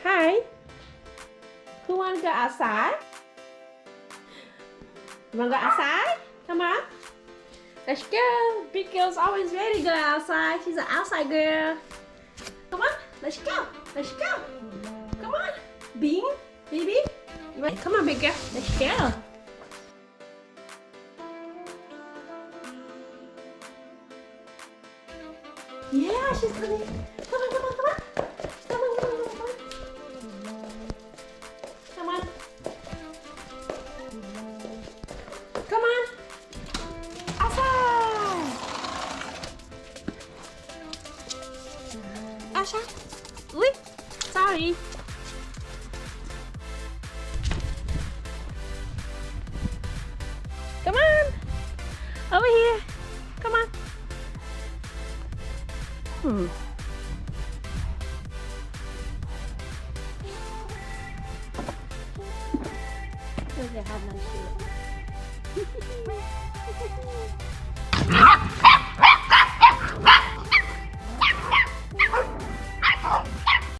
Hi. Who want to go outside? You want to go outside? Come on. Let's go. Big girl's always ready to go outside. She's an outside girl. Come on. Let's go. Let's go. Come on. Bean. Baby. Come on, big girl. Let's go. Yeah, she's coming. Come on, come on, come on. Come on, come on, come on. Come on. Come on. Outside. Outside. Ui, sorry. Come on. Over here. Come on. Look at how nice she looks.